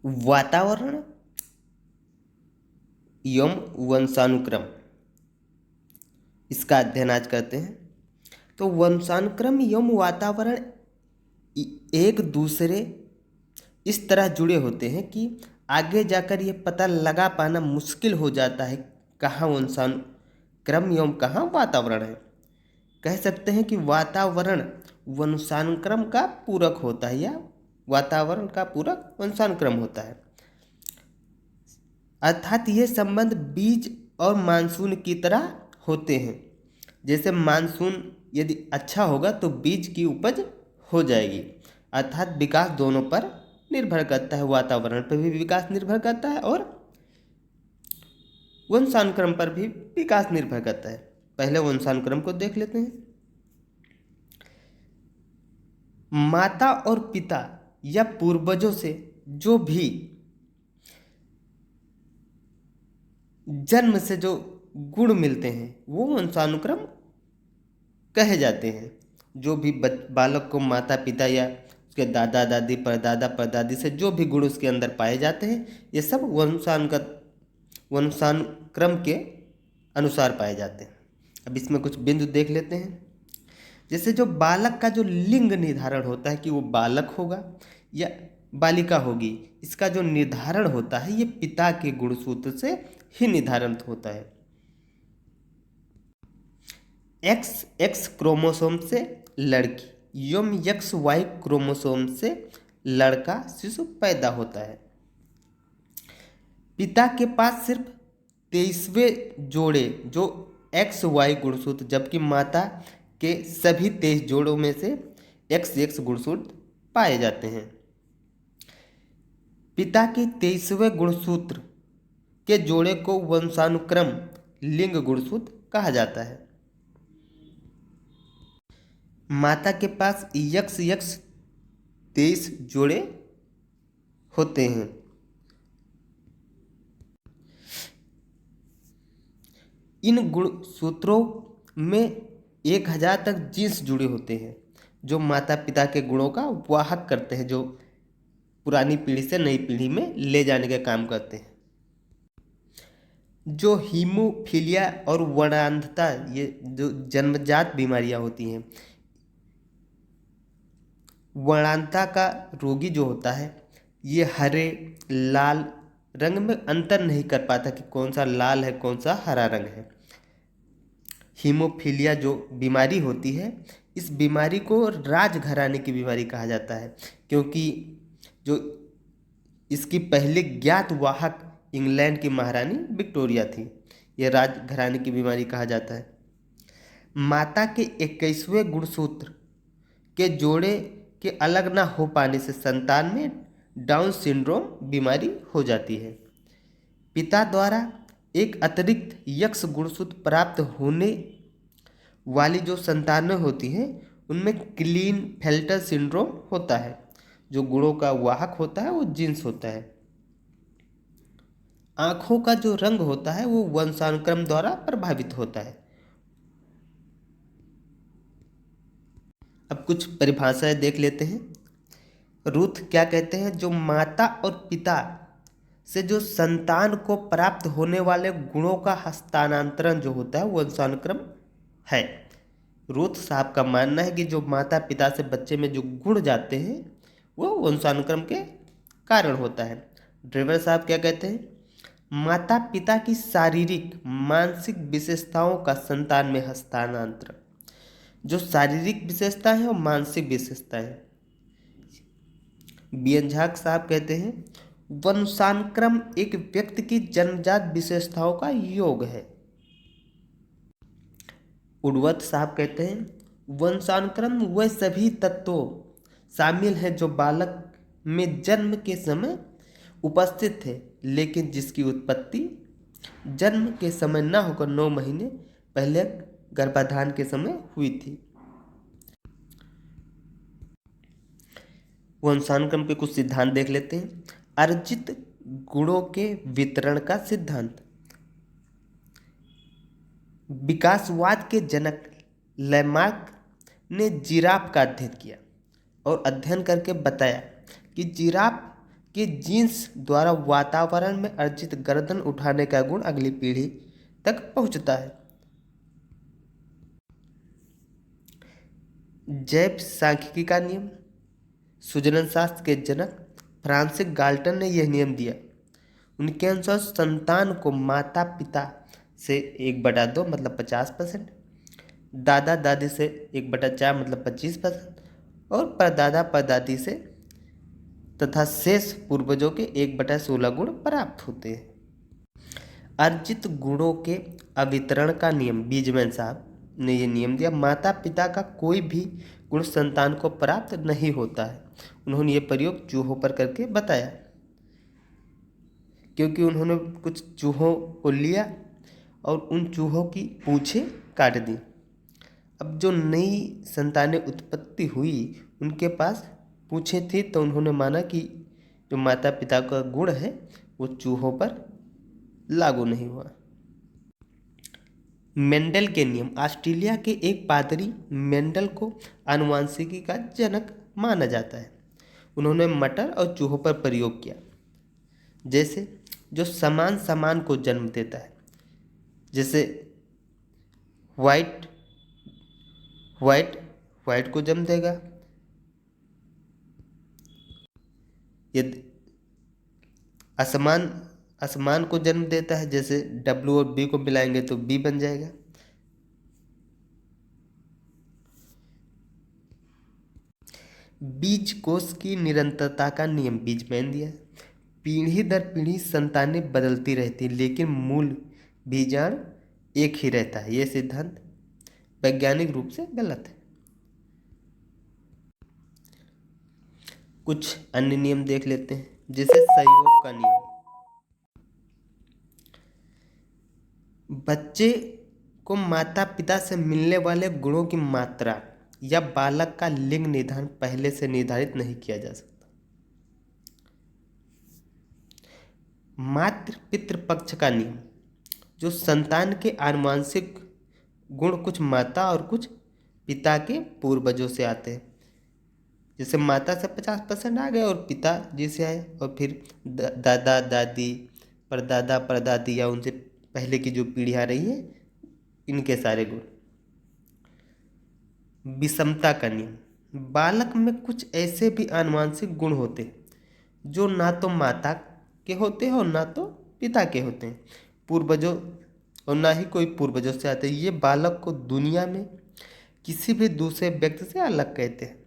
वातावरण एवं वंशानुक्रम, इसका अध्ययन आज करते हैं। तो वंशानुक्रम एवं वातावरण एक दूसरे इस तरह जुड़े होते हैं कि आगे जाकर ये पता लगा पाना मुश्किल हो जाता है कहाँ वंशानुक्रम एवं कहाँ वातावरण है। कह सकते हैं कि वातावरण वंशानुक्रम का पूरक होता है या वातावरण का पूरक वंशानुक्रम होता है। अर्थात ये संबंध बीज और मानसून की तरह होते हैं। जैसे मानसून यदि अच्छा होगा तो बीज की उपज हो जाएगी, अर्थात विकास दोनों पर निर्भर करता है। वातावरण पर भी विकास निर्भर करता है और वंशानुक्रम पर भी विकास निर्भर करता है। पहले वंशानुक्रम को देख लेते हैं। माता और पिता या पूर्वजों से जो भी जन्म से जो गुण मिलते हैं वो वंशानुक्रम कहे जाते हैं। जो भी बालक को माता पिता या उसके दादा दादी परदादा परदादी से जो भी गुण उसके अंदर पाए जाते हैं ये सब वंशानुक्रम के अनुसार पाए जाते हैं। अब इसमें कुछ बिंदु देख लेते हैं। जैसे जो बालक का जो लिंग निर्धारण होता है कि वो बालक होगा या बालिका होगी, इसका जो निर्धारण होता है ये पिता के गुणसूत्र से ही निर्धारण होता है। एक्स क्रोमोसोम से लड़की एवं XY क्रोमोसोम से लड़का शिशु पैदा होता है। पिता के पास सिर्फ 23वें जोड़े जो XY गुणसूत्र, जबकि माता के सभी 23 जोड़ों में से XX गुणसूत्र पाए जाते हैं। पिता के 23वें गुणसूत्र के जोड़े को वंशानुक्रम लिंग गुणसूत्र कहा जाता है। माता के पास XX 23 जोड़े होते हैं। इन गुणसूत्रों में 1000 तक जीन्स जुड़े होते हैं जो माता पिता के गुणों का वाहक करते हैं, जो पुरानी पीढ़ी से नई पीढ़ी में ले जाने का काम करते हैं। जो हीमोफीलिया और वर्णांधता, ये जो जन्मजात बीमारियां होती हैं, वर्णांधता का रोगी जो होता है ये हरे लाल रंग में अंतर नहीं कर पाता कि कौन सा लाल है कौन सा हरा रंग है। हीमोफीलिया जो बीमारी होती है, इस बीमारी को राजघराने की बीमारी कहा जाता है, क्योंकि जो इसकी पहली ज्ञात वाहक इंग्लैंड की महारानी विक्टोरिया थी। यह राजघराने की बीमारी कहा जाता है। माता के 21वें गुणसूत्र के जोड़े के अलग ना हो पाने से संतान में डाउन सिंड्रोम बीमारी हो जाती है। पिता द्वारा एक अतिरिक्त यक्स गुणसूत्र प्राप्त होने वाली जो संतानें होती हैं उनमें क्लीनफेल्टर सिंड्रोम होता है। जो गुणों का वाहक होता है वो जीन्स होता है। आँखों का जो रंग होता है वो वंशानुक्रम द्वारा प्रभावित होता है। अब कुछ परिभाषाएं देख लेते हैं। रूथ क्या कहते हैं? जो माता और पिता से जो संतान को प्राप्त होने वाले गुणों का हस्तांतरण जो होता है वंशानुक्रम है। रूथ साहब का मानना है कि जो माता पिता से बच्चे में जो गुण जाते हैं वो वंशानुक्रम के कारण होता है। ड्रेवर साहब क्या कहते हैं? माता पिता की शारीरिक मानसिक विशेषताओं का संतान में हस्तांतरण। जो शारीरिक विशेषताएं हैं और मानसिक विशेषताएं। BN झा साहब कहते हैं वंशानुक्रम एक व्यक्ति की जन्मजात विशेषताओं का योग है। उडवत साहब कहते हैं वंशानुक्रम वह सभी तत्व शामिल हैं जो बालक में जन्म के समय उपस्थित थे, लेकिन जिसकी उत्पत्ति जन्म के समय न होकर 9 महीने पहले गर्भाधान के समय हुई थी। वंशानुक्रम के कुछ सिद्धांत देख लेते हैं। अर्जित गुणों के वितरण का सिद्धांत। विकासवाद के जनक लैमार्क ने जिराफ का अध्ययन किया और अध्ययन करके बताया कि जिराफ कि जीन्स द्वारा वातावरण में अर्जित गर्दन उठाने का गुण अगली पीढ़ी तक पहुंचता है। जैव सांख्यिकी का नियम। सुजनन शास्त्र के जनक फ्रांसिस गाल्टन ने यह नियम दिया। उनके अनुसार संतान को माता पिता से 1/2 मतलब 50%, दादा दादी से 1/4 मतलब 25% और परदादा परदादी से तथा शेष पूर्वजों के 1/16 गुण प्राप्त होते हैं। अर्जित गुणों के अवितरण का नियम। बीजमैन साहब ने यह नियम दिया। माता पिता का कोई भी गुण संतान को प्राप्त नहीं होता है। उन्होंने ये प्रयोग चूहों पर करके बताया, क्योंकि उन्होंने कुछ चूहों को लिया और उन चूहों की पूंछें काट दी। अब जो नई संतानें उत्पत्ति हुई उनके पास पूंछें थी, तो उन्होंने माना कि जो माता पिता का गुण है वो चूहों पर लागू नहीं हुआ। मेंडल के नियम। ऑस्ट्रेलिया के एक पादरी मेंडल को आनुवंशिकी का जनक माना जाता है। उन्होंने मटर और चूहों पर प्रयोग किया, जैसे जो समान समान को जन्म देता है, जैसे व्हाइट व्हाइट को जन्म देगा, यदि असमान को जन्म देता है, जैसे W और B को मिलाएंगे तो B बन जाएगा। बीज कोश की निरंतरता का नियम बीजमैन दिया। पीढ़ी दर पीढ़ी संतानें बदलती रहती, लेकिन मूल बीजाणु एक ही रहता है। यह सिद्धांत वैज्ञानिक रूप से गलत है। कुछ अन्य नियम देख लेते हैं, जैसे सहयोग का नियम। बच्चे को माता पिता से मिलने वाले गुणों की मात्रा या बालक का लिंग निर्धारण पहले से निर्धारित नहीं किया जा सकता। मातृ पितृ पक्ष का नियम। जो संतान के आनुवंशिक गुण कुछ माता और कुछ पिता के पूर्वजों से आते हैं, जैसे माता से 50% आ गए और पिता जी से आए, और फिर दादा दादी परदादा परदादी या उनसे पहले की जो पीढ़ी आ रही है इनके सारे गुण। विषमता का नियम। बालक में कुछ ऐसे भी आनुवंशिक गुण होते हैं जो ना तो माता के होते हैं और ना तो पिता के होते हैं, पूर्वजों और ना ही कोई पूर्वजों से आते हैं। ये बालक को दुनिया में किसी भी दूसरे व्यक्ति से अलग कहते हैं।